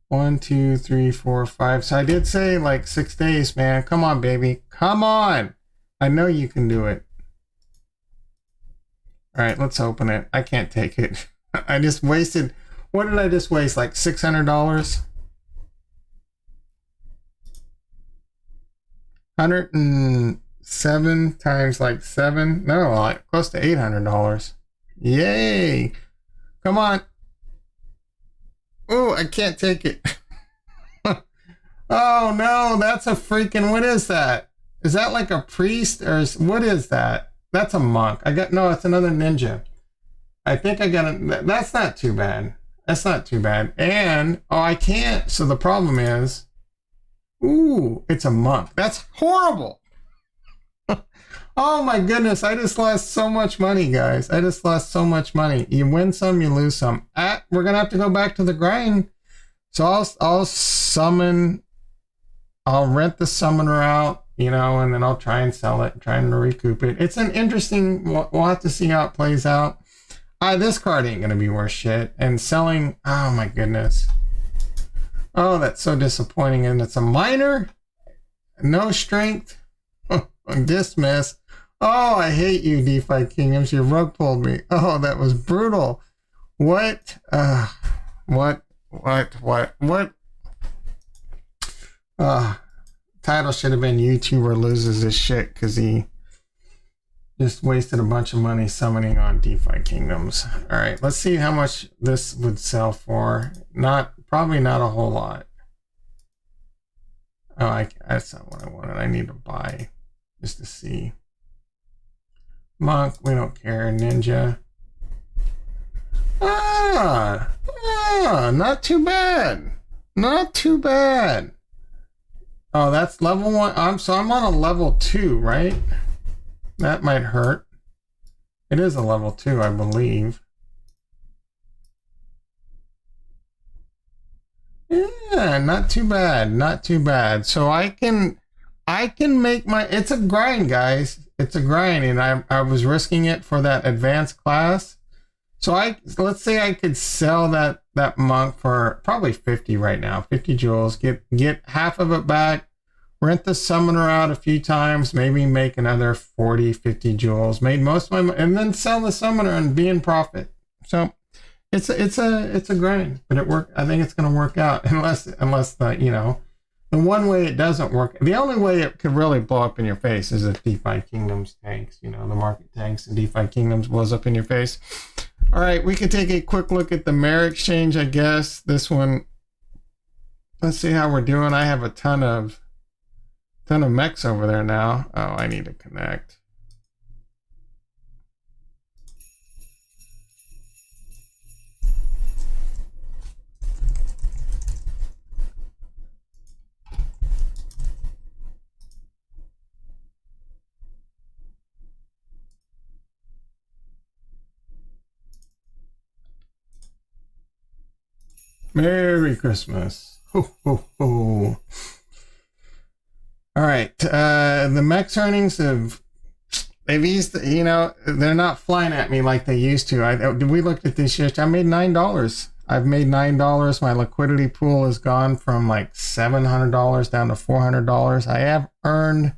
1, 2, 3, 4, 5. So I did say like 6 days, man. Come on, baby. Come on. I know you can do it. All right, let's open it. I can't take it. I just wasted, what did I just waste? Like $600? 107 times like 7? No, like close to $800. Yay. Come on. Oh, I can't take it. Oh no, that's a freaking, what is that? Is that like a priest or what is that? That's a monk. No, it's another ninja. I think I got it. That's not too bad. That's not too bad. And, oh, I can't. So the problem is, ooh, it's a monk. That's horrible. Oh my goodness. I just lost so much money, guys. I just lost so much money. You win some, you lose some. We're going to have to go back to the grind. So I'll summon, I'll rent the summoner out. You know, and then I'll try and sell it, trying to recoup it. It's an interesting, we'll have to see how it plays out. This card ain't going to be worth shit. And selling, oh my goodness. Oh, that's so disappointing. And it's a minor, no strength, dismiss. Oh, I hate you, DeFi Kingdoms. You rug pulled me. Oh, that was brutal. What? Title should have been YouTuber loses his shit because he just wasted a bunch of money summoning on DeFi Kingdoms. All right, let's see how much this would sell for. Probably not a whole lot. Oh, that's not what I wanted. I need to buy just to see. Monk, we don't care. Ninja. Not too bad. Not too bad. Oh, that's level 1. So I'm on a level 2, right? That might hurt. It is a level 2, I believe. Yeah, not too bad. Not too bad. So I can make my, it's a grind, guys. It's a grind, and I was risking it for that advanced class. So let's say I could sell that monk for probably 50 right now, 50 joules, get half of it back, rent the summoner out a few times, maybe make another 40, 50 joules, made most of my money, and then sell the summoner and be in profit. So it's a grind, but it worked. I think it's going to work out unless the The one way it doesn't work, the only way it could really blow up in your face is if DeFi Kingdoms tanks, you know, the market tanks and DeFi Kingdoms blows up in your face. All right, we can take a quick look at the Mare exchange, I guess. This one, let's see how we're doing. I have a ton of mechs over there now. Oh, I need to connect. Merry Christmas. Ho, ho, ho. All right. The MEX earnings they've eased, you know, they're not flying at me like they used to. We looked at this yesterday. I made $9. I've made $9. My liquidity pool has gone from like $700 down to $400. I have earned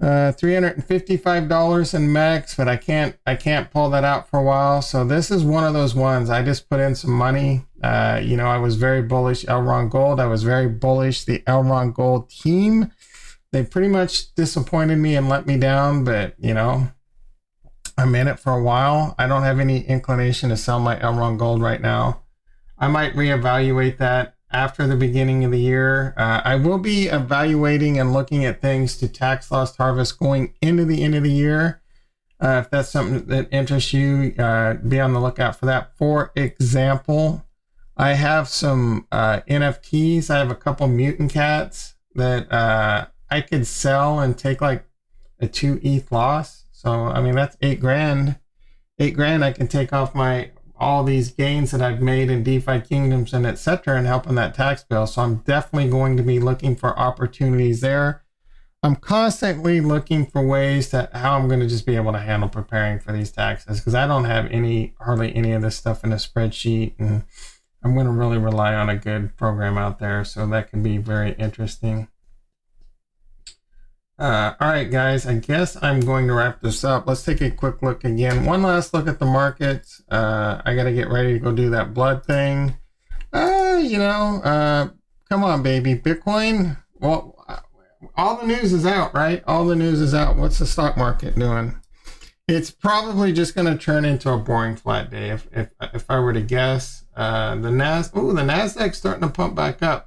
$355 in MEX, but I can't pull that out for a while. So this is one of those ones. I just put in some money. You know, I was very bullish Elrond Gold. I was very bullish the Elrond Gold team. They pretty much disappointed me and let me down, but you know, I'm in it for a while. I don't have any inclination to sell my Elrond Gold right now. I might reevaluate that after the beginning of the year. I will be evaluating and looking at things to tax loss harvest going into the end of the year. If that's something that interests you, be on the lookout for that. For example, I have some NFTs. I have a couple mutant cats that I could sell and take like a 2 ETH loss. So, I mean, that's $8,000. $8,000 I can take off all these gains that I've made in DeFi Kingdoms and etc. and helping that tax bill. So I'm definitely going to be looking for opportunities there. I'm constantly looking for ways to how I'm going to just be able to handle preparing for these taxes, because I don't have hardly any of this stuff in a spreadsheet, and I'm going to really rely on a good program out there. So that can be very interesting. All right, guys, I guess I'm going to wrap this up. Let's take a quick look again. One last look at the markets. I got to get ready to go do that blood thing. You know, come on, baby. Bitcoin, well, all the news is out, right? All the news is out. What's the stock market doing? It's probably just going to turn into a boring flat day if I were to guess. The Nasdaq's starting to pump back up.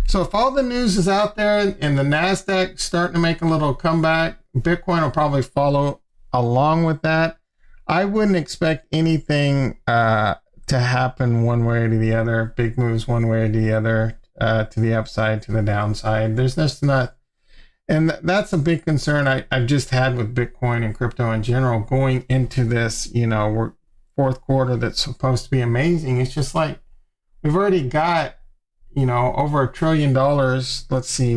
So if all the news is out there and the Nasdaq starting to make a little comeback, Bitcoin will probably follow along with that. I wouldn't expect anything to happen one way or the other, big moves one way or the other, to the upside, to the downside. There's just not, and that's a big concern I've just had with Bitcoin and crypto in general going into this, you know, fourth quarter that's supposed to be amazing. It's just like we've already got, you know, over $1 trillion. Let's see,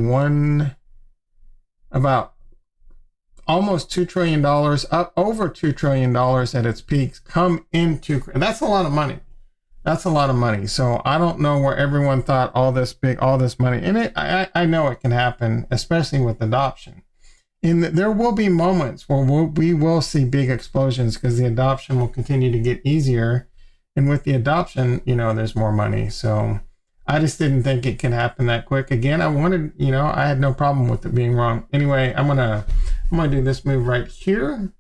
about almost $2 trillion, up over $2 trillion at its peaks come into. That's a lot of money. That's a lot of money. So I don't know where everyone thought all this money, and I know it can happen, especially with adoption. And there will be moments where we will see big explosions because the adoption will continue to get easier, and with the adoption, you know, there's more money. So I just didn't think it could happen that quick. Again, I wanted, you know, I had no problem with it being wrong. Anyway, I'm gonna do this move right here.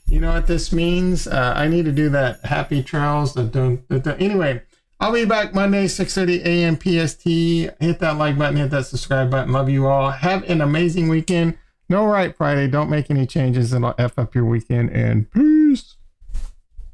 You know what this means? I need to do that happy trails. Anyway, I'll be back Monday, 6:30 a.m. PST. Hit that like button, hit that subscribe button. Love you all. Have an amazing weekend. No right Friday. Don't make any changes. It'll F up your weekend. And peace.